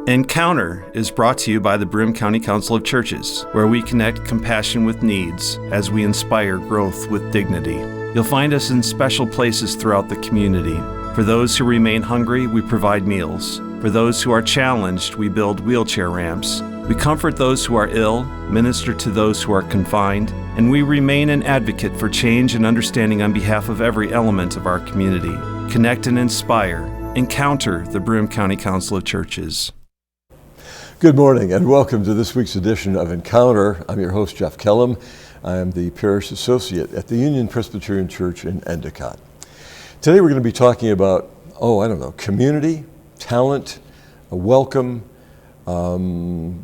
Encounter is brought to you by the Broome County Council of Churches, where we connect compassion with needs as we inspire growth with dignity. You'll find us in special places throughout the community. For those who remain hungry, we provide meals. For those who are challenged, we build wheelchair ramps. We comfort those who are ill, minister to those who are confined, and we remain an advocate for change and understanding on behalf of every element of our community. Connect and inspire. Encounter the Broome County Council of Churches. Good morning and welcome to this week's edition of Encounter. I'm your host, Jeff Kellam. I am the Parish Associate at the Union Presbyterian Church in Endicott. Today we're going to be talking about, community, talent, a welcome,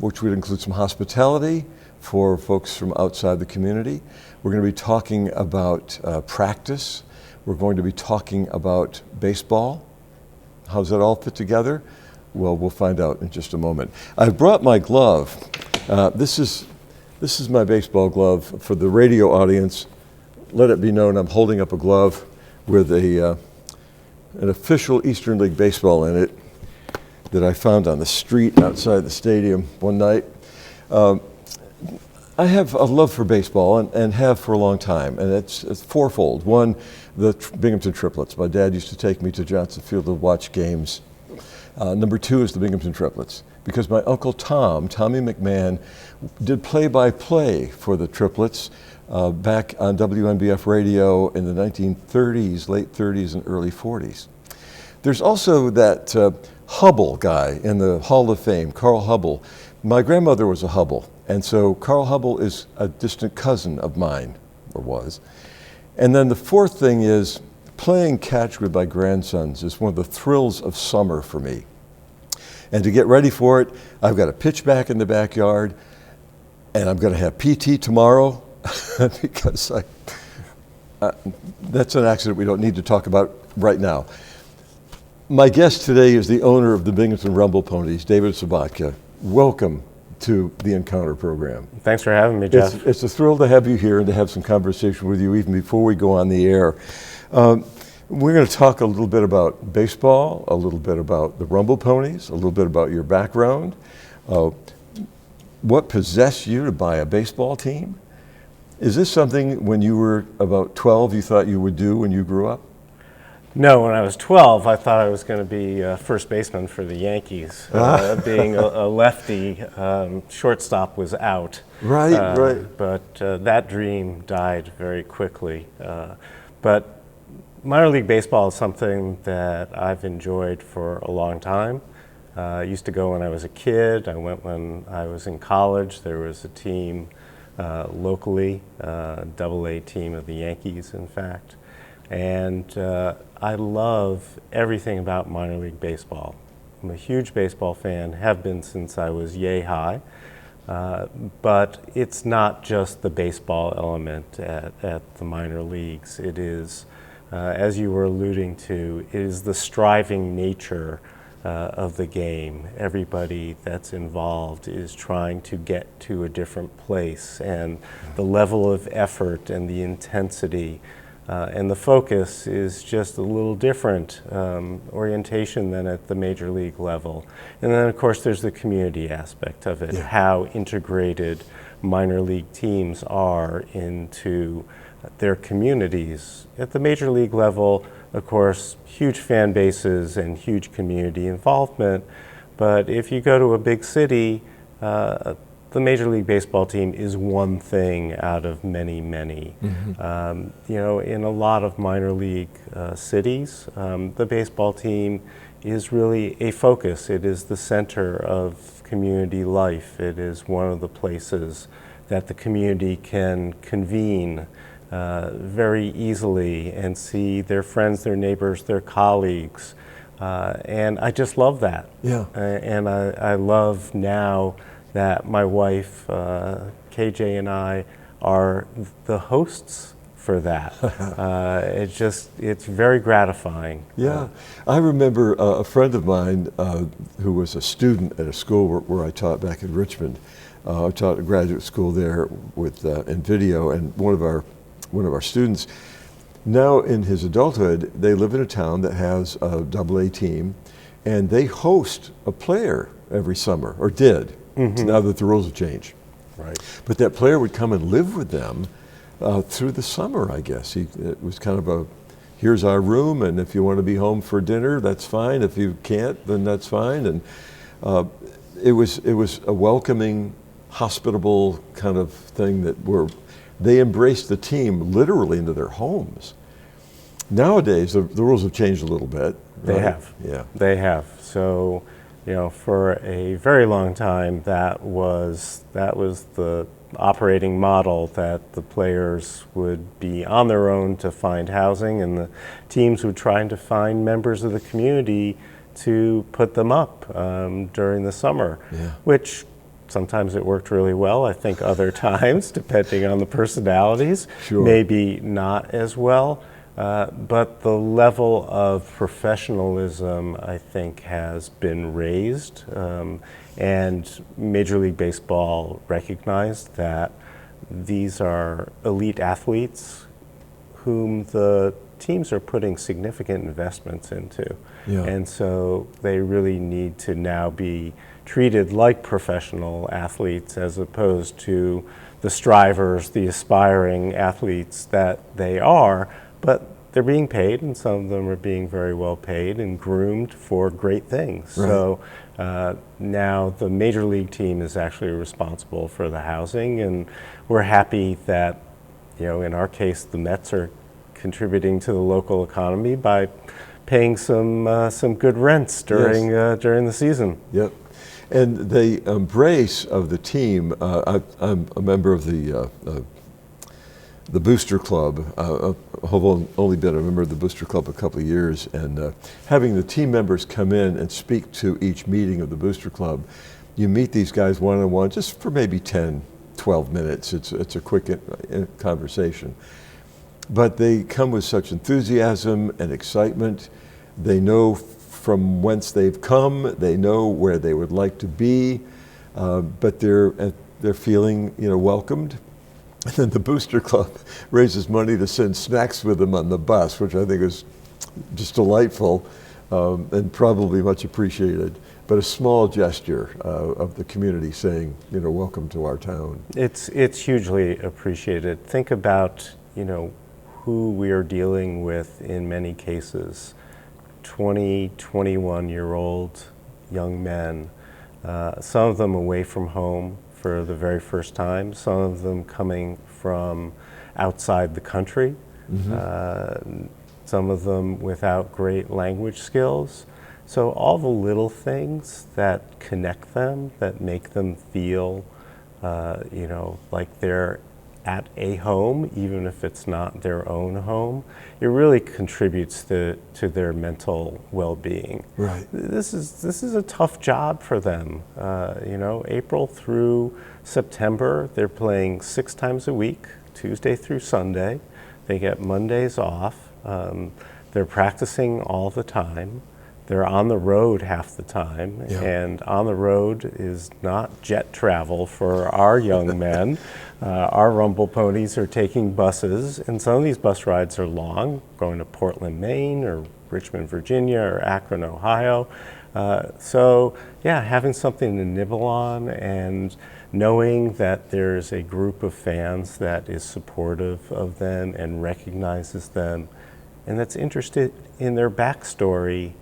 which would include some hospitality for folks from outside the community. We're going to be talking about practice. We're going to be talking about baseball. How does that all fit together? Well, we'll find out in just a moment. I've brought my glove. This is my baseball glove. For the radio audience, let it be known I'm holding up a glove with an official Eastern League baseball in it that I found on the street outside the stadium one night. I have a love for baseball and have for a long time, and it's fourfold. One, the Binghamton triplets. My dad used to take me to Johnson Field to watch games. Number two is the Binghamton triplets, because my uncle Tommy McMahon, did play-by-play for the triplets back on WNBF radio in the 1930s, late 30s and early 40s. There's also that Hubble guy in the Hall of Fame, Carl Hubble. My grandmother was a Hubble, and so Carl Hubble is a distant cousin of mine, or was. And then the fourth thing is, playing catch with my grandsons is one of the thrills of summer for me. And to get ready for it, I've got a pitch back in the backyard, and I'm going to have PT tomorrow because that's an accident we don't need to talk about right now. My guest today is the owner of the Binghamton Rumble Ponies, David Sobotka. Welcome to the Encounter program. Thanks for having me, Jeff. It's a thrill to have you here and to have some conversation with you even before we go on the air. We're going to talk a little bit about baseball, a little bit about the Rumble Ponies, a little bit about your background, what possessed you to buy a baseball team. Is this something when you were about 12 you thought you would do when you grew up? No, when I was 12, I thought I was going to be first baseman for the Yankees. Being a lefty, shortstop was out. Right. But that dream died very quickly. But minor league baseball is something that I've enjoyed for a long time. I used to go when I was a kid. I went when I was in college. There was a team locally, AA team of the Yankees, in fact. And I love everything about minor league baseball. I'm a huge baseball fan, have been since I was yay high. But it's not just the baseball element at the minor leagues. It is, as you were alluding to, it is the striving nature of the game. Everybody that's involved is trying to get to a different place, and the level of effort and the intensity and the focus is just a little different orientation than at the major league level. And then, of course, there's the community aspect of it, how integrated minor league teams are into their communities. At the major league level, of course, huge fan bases and huge community involvement. But if you go to a big city, the Major League Baseball team is one thing out of many, many. Mm-hmm. In a lot of minor league cities, the baseball team is really a focus. It is the center of community life. It is one of the places that the community can convene very easily and see their friends, their neighbors, their colleagues. And I just love that. Yeah. And I love now that my wife, KJ, and I are the hosts for that. It's very gratifying. Yeah, I remember a friend of mine who was a student at a school where I taught back in Richmond. I taught a graduate school there with in video, and one of our students, now in his adulthood, they live in a town that has a AA team, and they host a player every summer, or did, now that the rules have changed. Right. But that player would come and live with them through the summer, I guess. It was kind of a, here's our room, and if you want to be home for dinner, that's fine. If you can't, then that's fine. And it was a welcoming, hospitable kind of thing they embraced the team literally into their homes. Nowadays, the rules have changed a little bit. Right? They have. Yeah. They have. So, for a very long time, that was the operating model, that the players would be on their own to find housing, and the teams would try to find members of the community to put them up during the summer, which sometimes it worked really well. I think other times, depending on the personalities, maybe not as well. But the level of professionalism, I think, has been raised, and Major League Baseball recognized that these are elite athletes whom the teams are putting significant investments into. And so they really need to now be treated like professional athletes, as opposed to the strivers, the aspiring athletes that they are. But they're being paid, and some of them are being very well paid and groomed for great things. Right. So now the Major League team is actually responsible for the housing, and we're happy that, in our case, the Mets are contributing to the local economy by paying some good rents during the season. Yep. And the embrace of the team, I'm a member of the Booster Club. I've only been a member of the Booster Club a couple of years, and having the team members come in and speak to each meeting of the Booster Club, you meet these guys one-on-one just for maybe 10, 12 minutes. It's a quick conversation. But they come with such enthusiasm and excitement. They know from whence they've come. They know where they would like to be, but they're feeling welcomed. And then the Booster Club raises money to send snacks with them on the bus, which I think is just delightful and probably much appreciated. But a small gesture of the community saying, welcome to our town. It's hugely appreciated. Think about, who we are dealing with in many cases. 20, 21-year-old young men, some of them away from home for the very first time, some of them coming from outside the country, some of them without great language skills. So all the little things that connect them, that make them feel, like they're at a home, even if it's not their own home, it really contributes to their mental well-being. Right. This is a tough job for them. April through September, they're playing 6 times a week, Tuesday through Sunday. They get Mondays off. They're practicing all the time. They're on the road half the time, and on the road is not jet travel for our young men. Our Rumble Ponies are taking buses, and some of these bus rides are long, going to Portland, Maine, or Richmond, Virginia, or Akron, Ohio. Having something to nibble on, and knowing that there's a group of fans that is supportive of them and recognizes them, and that's interested in their backstory,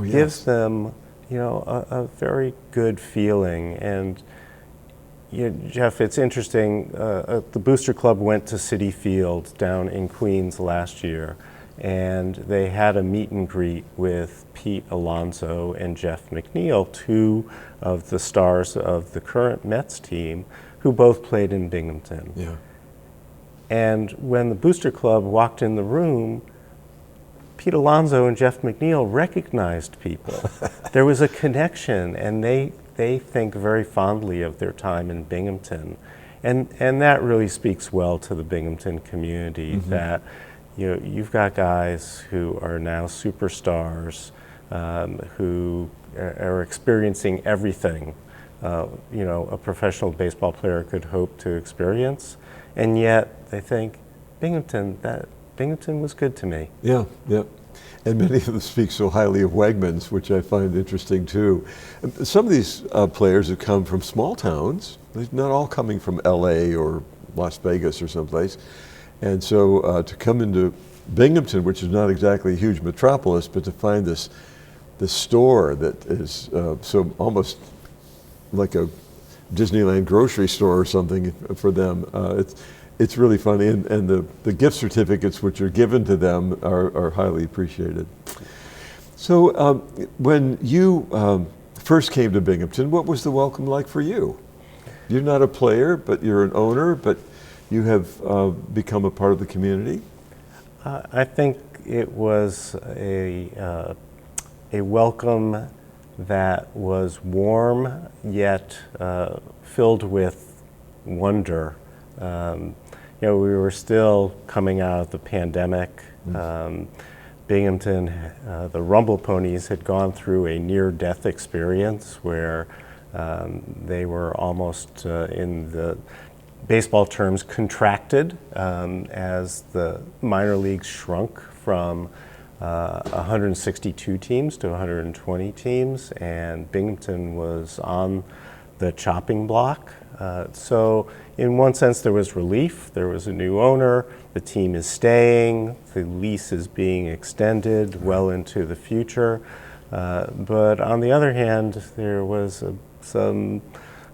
gives them, a very good feeling. And Jeff, it's interesting. The Booster Club went to Citi Field down in Queens last year, and they had a meet and greet with Pete Alonso and Jeff McNeil, 2 of the stars of the current Mets team, who both played in Binghamton. Yeah. And when the Booster Club walked in the room, Pete Alonso and Jeff McNeil recognized people. There was a connection, and they think very fondly of their time in Binghamton. And that really speaks well to the Binghamton community, that you've got guys who are now superstars, who are experiencing everything a professional baseball player could hope to experience, and yet they think Binghamton was good to me. Yeah, yeah. And many of them speak so highly of Wegmans, which I find interesting too. Some of these players have come from small towns. They're not all coming from LA or Las Vegas or someplace. And so to come into Binghamton, which is not exactly a huge metropolis, but to find this store that is so almost like a Disneyland grocery store or something for them, it's really funny, and the gift certificates which are given to them are highly appreciated. So when you first came to Binghamton, what was the welcome like for you? You're not a player, but you're an owner, but you have become a part of the community? I think it was a welcome that was warm, yet filled with wonder. We were still coming out of the pandemic. Binghamton, the Rumble Ponies had gone through a near-death experience where they were almost, in the baseball terms, contracted as the minor leagues shrunk from 162 teams to 120 teams, and Binghamton was on the chopping block. So in one sense there was relief. There was a new owner, the team is staying, the lease is being extended well into the future. But on the other hand, there was some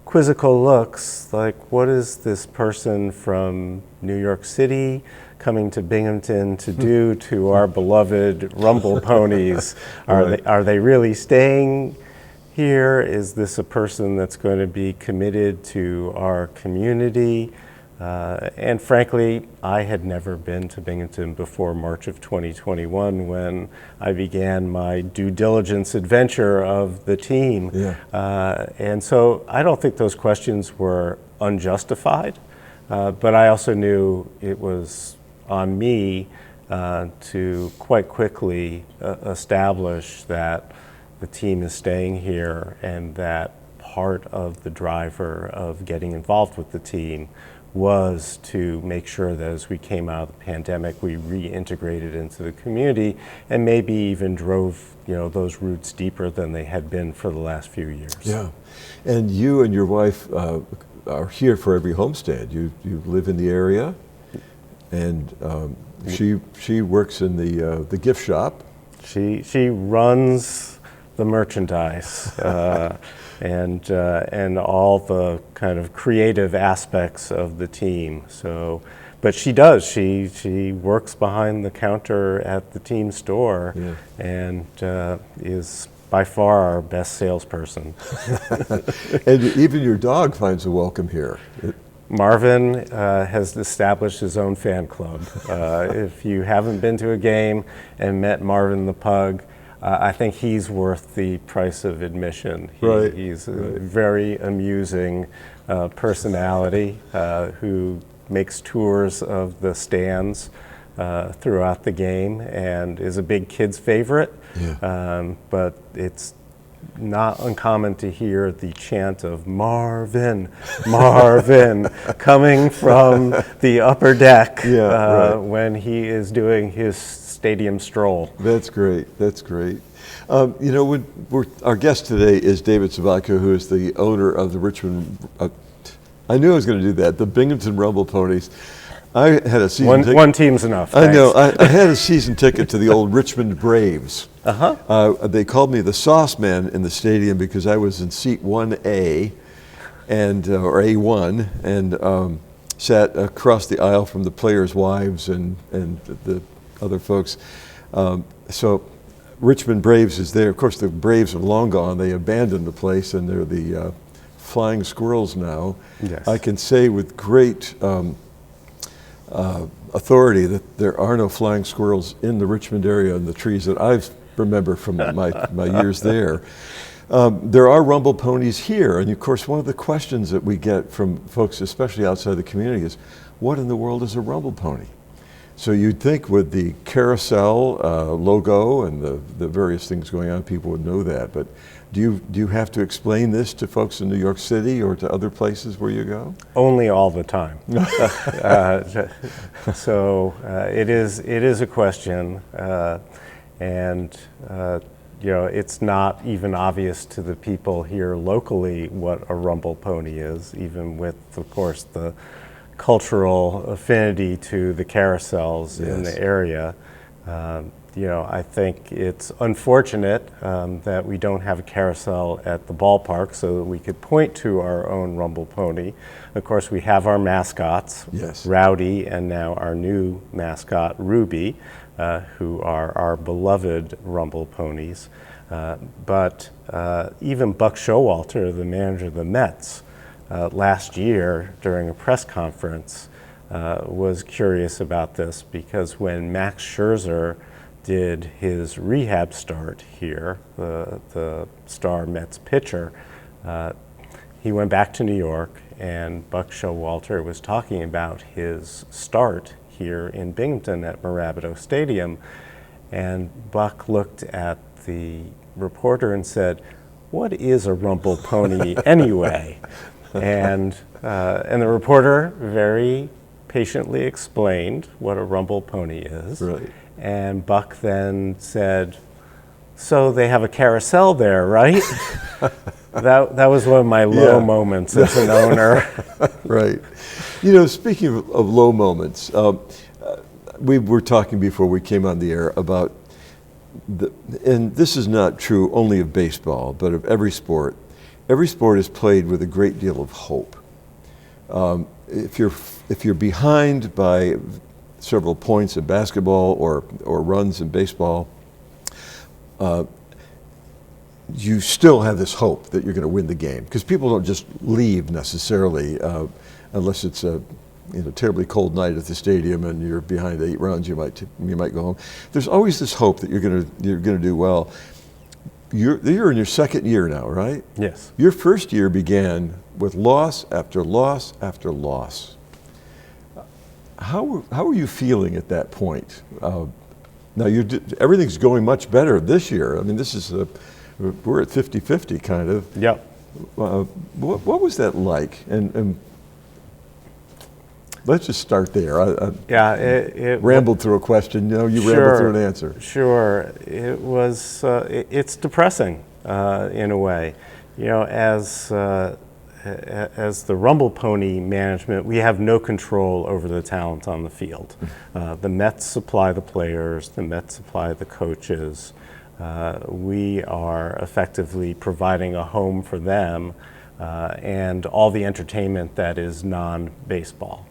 quizzical looks, like, what is this person from New York City coming to Binghamton to do to our beloved Rumble Ponies? Are they really staying here? Is this a person that's going to be committed to our community? And frankly, I had never been to Binghamton before March of 2021 when I began my due diligence adventure of the team. Yeah. And so I don't think those questions were unjustified, but I also knew it was on me to quite quickly establish that the team is staying here, and that part of the driver of getting involved with the team was to make sure that as we came out of the pandemic, we reintegrated into the community and maybe even drove those roots deeper than they had been for the last few years. Yeah, and you and your wife are here for every homestand. You live in the area, and she works in the gift shop. She runs the merchandise and all the kind of creative aspects of the team. So, but she does. She works behind the counter at the team store, yeah, and is by far our best salesperson. And even your dog finds a welcome here. Marvin has established his own fan club. If you haven't been to a game and met Marvin the pug, I think he's worth the price of admission. He's a very amusing personality who makes tours of the stands throughout the game and is a big kid's favorite. Yeah. But it's not uncommon to hear the chant of Marvin, Marvin, coming from the upper deck when he is doing his stadium stroll. That's great. That's great. Our guest today is David Sobotka, who is the owner of the Richmond. I knew I was going to do that. The Binghamton Rumble Ponies. I had a season ticket. One team's enough. Thanks. I know. I had a season ticket to the old Richmond Braves. They called me the sauce man in the stadium because I was in seat 1A, or A1, and sat across the aisle from the players' wives and the other folks. So Richmond Braves is there. Of course, the Braves are long gone. They abandoned the place, and they're the Flying Squirrels now. Yes. I can say with great authority that there are no flying squirrels in the Richmond area in the trees that I remember from my years there. There are Rumble Ponies here, and of course one of the questions that we get from folks, especially outside the community, is what in the world is a Rumble Pony? So you'd think with the carousel logo and the various things going on, people would know that, but do you have to explain this to folks in New York City or to other places where you go? Only all the time. So it is a question, And it's not even obvious to the people here locally what a rumble pony is, even with, of course, the cultural affinity to the carousels in the area. I think it's unfortunate that we don't have a carousel at the ballpark so that we could point to our own rumble pony. Of course, we have our mascots, Rowdy, and now our new mascot, Ruby, who are our beloved rumble ponies. But even Buck Showalter, the manager of the Mets, last year during a press conference was curious about this, because when Max Scherzer did his rehab start here, the star Mets pitcher, he went back to New York, and Buck Showalter was talking about his start here in Binghamton at Marabito Stadium, and Buck looked at the reporter and said, "What is a rumble pony anyway?" And the reporter very patiently explained what a rumble pony is. Right. And Buck then said, "So they have a carousel there, right?" That was one of my low moments as an owner. Right. Speaking of low moments, we were talking before we came on the air about, and this is not true only of baseball, but of every sport. Every sport is played with a great deal of hope. If you're behind by several points in basketball or runs in baseball, you still have this hope that you're going to win the game, because people don't just leave necessarily unless it's a terribly cold night at the stadium and you're behind 8 runs. You might go home. There's always this hope that you're going to do well. You're in your second year now, right? Yes. Your first year began with loss after loss after loss. How are you feeling at that point? Now everything's going much better this year. I mean, we're at 50-50 kind of. Yep. What was that like? And let's just start there. I rambled through a question. You rambled through an answer. Sure. It was. It's depressing in a way. As the rumble pony management, we have no control over the talent on the field. The Mets supply the players. The Mets supply the coaches. We are effectively providing a home for them and all the entertainment that is non-baseball.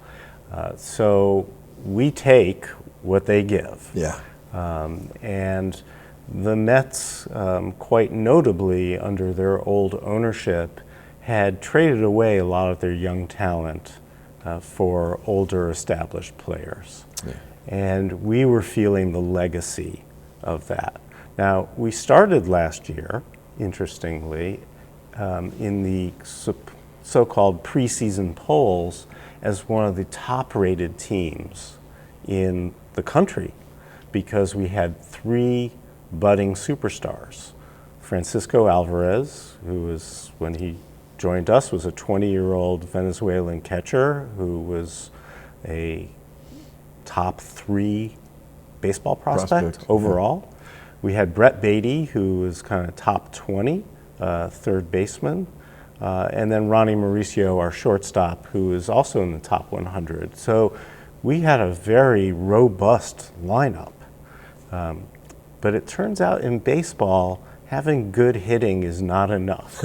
So we take what they give. Yeah. And the Mets, quite notably under their old ownership, had traded away a lot of their young talent for older established players. Yeah. And we were feeling the legacy of that. Now, we started last year, interestingly, in the so-called preseason polls as one of the top-rated teams in the country, because we had 3 budding superstars. Francisco Alvarez, who was, when he joined us, was a 20-year-old Venezuelan catcher who was a top 3 baseball prospect overall. Yeah. We had Brett Beatty, who was kind of top 20, third baseman. And then Ronnie Mauricio, our shortstop, who is also in the top 100. So we had a very robust lineup. But it turns out in baseball, having good hitting is not enough.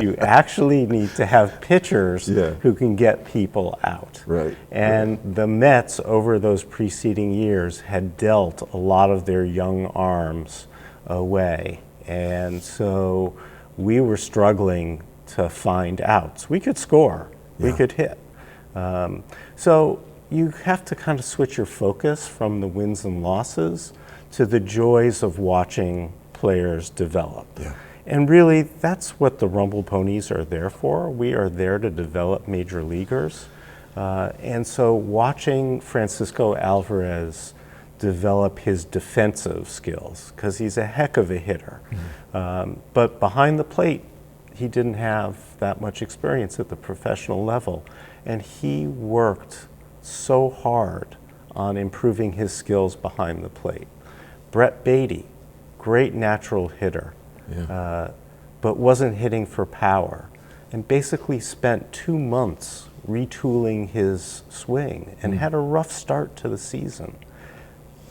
You actually need to have pitchers who can get people out. Right. And the Mets, over those preceding years, had dealt a lot of their young arms away. And so we were struggling to find outs. We could score, we could hit. So you have to kind of switch your focus from the wins and losses to the joys of watching players develop. Yeah. And really, that's what the Rumble Ponies are there for. We are there to develop major leaguers. And so watching Francisco Alvarez develop his defensive skills, because he's a heck of a hitter. Mm-hmm. But behind the plate, he didn't have that much experience at the professional level. And he worked so hard on improving his skills behind the plate. Brett Beatty, great natural hitter, but wasn't hitting for power, and basically spent 2 months retooling his swing and had a rough start to the season.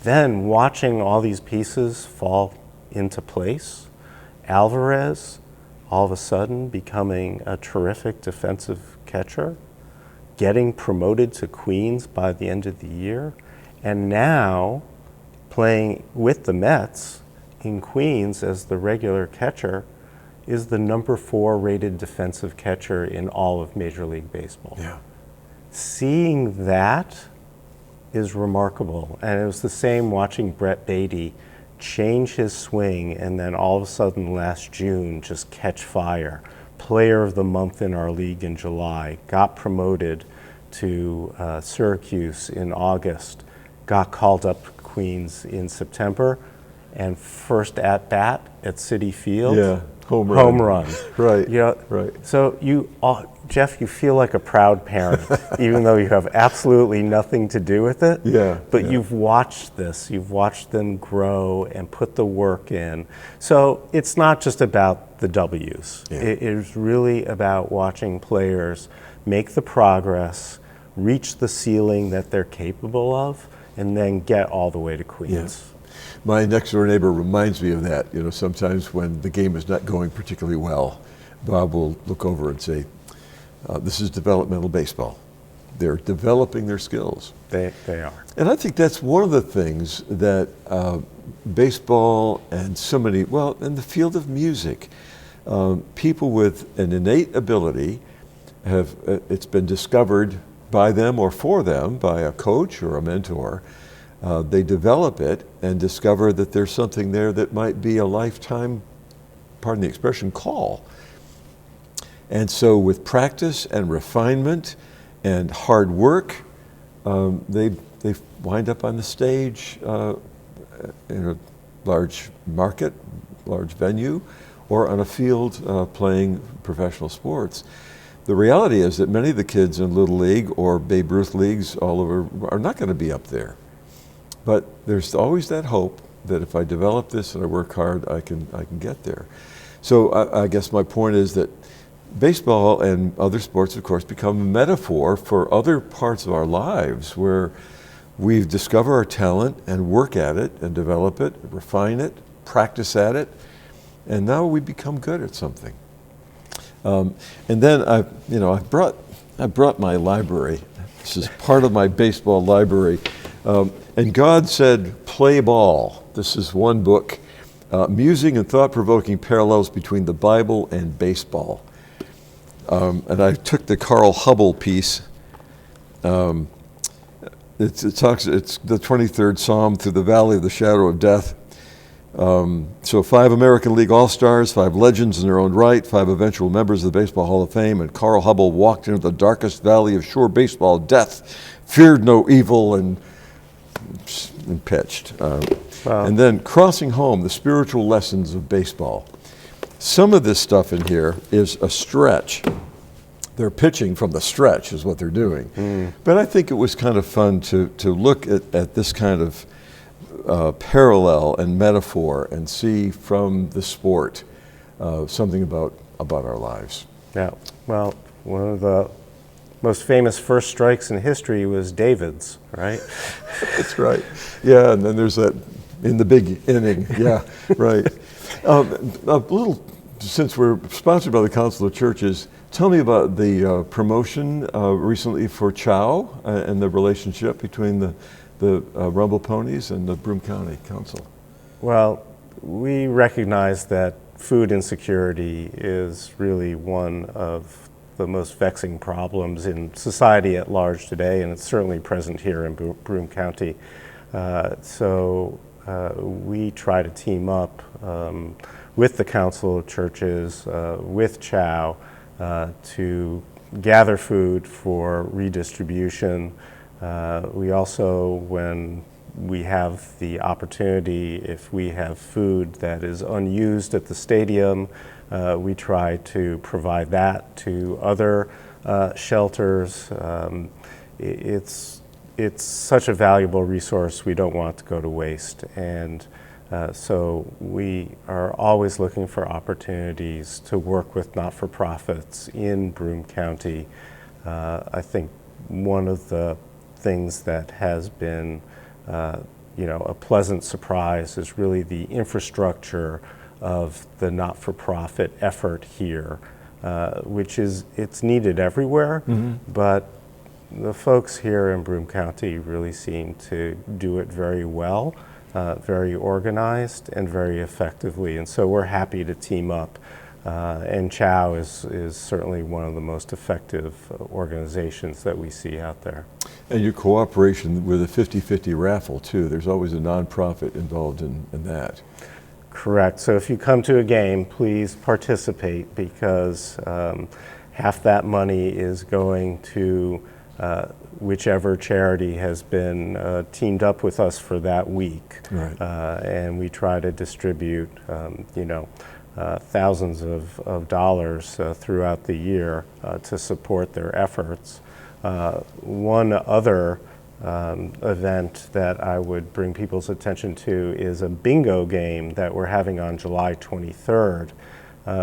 Then watching all these pieces fall into place, Alvarez all of a sudden becoming a terrific defensive catcher, getting promoted to Queens by the end of the year, and now playing with the Mets in Queens as the regular catcher, is the number 4 rated defensive catcher in all of Major League Baseball. Yeah. Seeing that is remarkable. And it was the same watching Brett Beatty change his swing and then all of a sudden last June just catch fire. Player of the month in our league in July, got promoted to Syracuse in August, got called up to Queens in September, and first at bat at Citi Field. Yeah, home run. Right. Yeah. Right. So Jeff, you feel like a proud parent, even though you have absolutely nothing to do with it. Yeah. But you've watched this. You've watched them grow and put the work in. So it's not just about the W's. Yeah. It is really about watching players make the progress, reach the ceiling that they're capable of, and then get all the way to Queens. Yeah. My next door neighbor reminds me of that. You know, sometimes when the game is not going particularly well, Bob will look over and say, this is developmental baseball. They're developing their skills. They are. And I think that's one of the things that baseball and so many, well, in the field of music, people with an innate ability have, it's been discovered by them or for them, by a coach or a mentor. They develop it and discover that there's something there that might be a lifetime, pardon the expression, call. And so with practice and refinement and hard work, they wind up on the stage in a large market, large venue, or on a field playing professional sports. The reality is that many of the kids in Little League or Babe Ruth leagues all over are not going to be up there. But there's always that hope that if I develop this and I work hard, I can get there. So I guess my point is that baseball and other sports, of course, become a metaphor for other parts of our lives where we discover our talent and work at it and develop it, refine it, practice at it, and now we become good at something. And then I brought my library. This is part of my baseball library. And God said, play ball. This is one book, Musing and Thought-Provoking Parallels Between the Bible and Baseball. And I took the Carl Hubble piece. It's the 23rd Psalm, through the valley of the shadow of death. So 5 American League All-Stars, 5 legends in their own right, 5 eventual members of the Baseball Hall of Fame, and Carl Hubble walked into the darkest valley of shore baseball, death, feared no evil, and pitched. Wow. And then Crossing Home, the spiritual lessons of baseball. Some of this stuff in here is a stretch. They're pitching from the stretch is what they're doing. But I think it was kind of fun to look at this kind of parallel and metaphor and see from the sport something about our lives. Yeah, well, one of the most famous first strikes in history was David's, right? That's right. Yeah, and then there's that in the big inning. Yeah, right. A little, since we're sponsored by the Council of Churches, tell me about the promotion recently for Chow and the relationship between the Rumble Ponies and the Broome County Council. Well, we recognize that food insecurity is really one of the most vexing problems in society at large today, and it's certainly present here in Broome County. So we try to team up with the Council of Churches, with Chow, to gather food for redistribution. We also, when we have the opportunity, if we have food that is unused at the stadium, we try to provide that to other shelters. It's such a valuable resource, we don't want it to go to waste. And So we are always looking for opportunities to work with not-for-profits in Broome County. I think one of the things that has been a pleasant surprise is really the infrastructure of the not-for-profit effort here, which it's needed everywhere, but the folks here in Broome County really seem to do it very well, very organized and very effectively, and so we're happy to team up. And CHOW is certainly one of the most effective organizations that we see out there. And your cooperation with a 50-50 raffle too, there's always a nonprofit involved in that. Correct. So if you come to a game, please participate, because half that money is going to whichever charity has been teamed up with us for that week. Right. And we try to distribute, thousands of dollars throughout the year to support their efforts. One other event that I would bring people's attention to is a bingo game that we're having on July 23rd,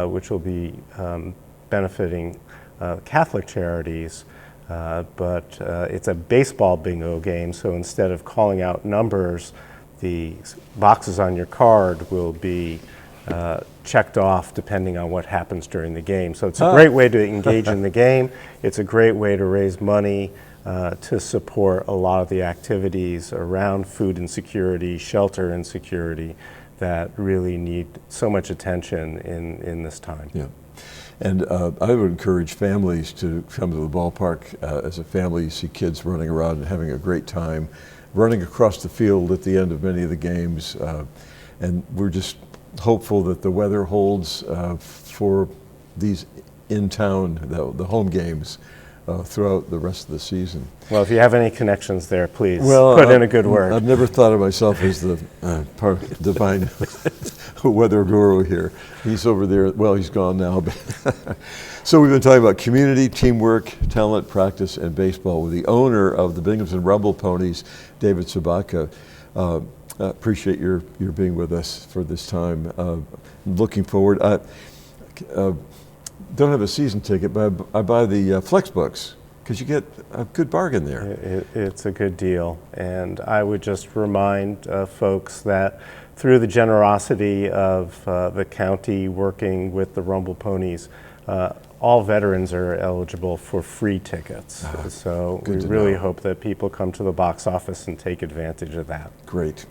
which will be benefiting Catholic charities. But it's a baseball bingo game, so instead of calling out numbers, the boxes on your card will be checked off depending on what happens during the game. So it's a great way to engage in the game. It's a great way to raise money to support a lot of the activities around food insecurity, shelter insecurity, that really need so much attention in this time. Yeah. And I would encourage families to come to the ballpark. As a family, you see kids running around and having a great time, running across the field at the end of many of the games. And we're just hopeful that the weather holds for these in-town, the home games, throughout the rest of the season. Well, if you have any connections there, please put in a good word. I've never thought of myself as the divine weather guru here. He's over there. Well, he's gone now. So we've been talking about community, teamwork, talent, practice, and baseball with the owner of the Binghamton Rumble Ponies, David Sobotka. Appreciate your being with us for this time. Looking forward. Don't have a season ticket, but I buy the Flex books because you get a good bargain there. It's a good deal, and I would just remind folks that through the generosity of the county working with the Rumble Ponies, all veterans are eligible for free tickets. So we really hope that people come to the box office and take advantage of that. Great.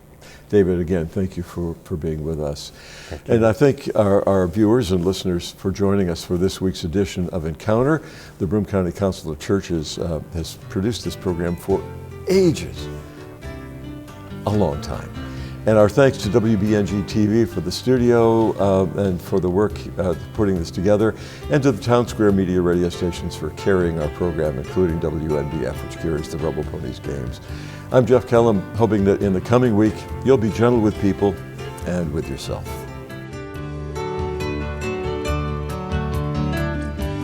David, again, thank you for being with us. And I thank our viewers and listeners for joining us for this week's edition of Encounter. The Broome County Council of Churches has produced this program for ages, a long time. And our thanks to WBNG TV for the studio and for the work putting this together, and to the Town Square Media radio stations for carrying our program, including WNBF, which carries the Rumble Ponies games. I'm Jeff Kellam, hoping that in the coming week, you'll be gentle with people and with yourself.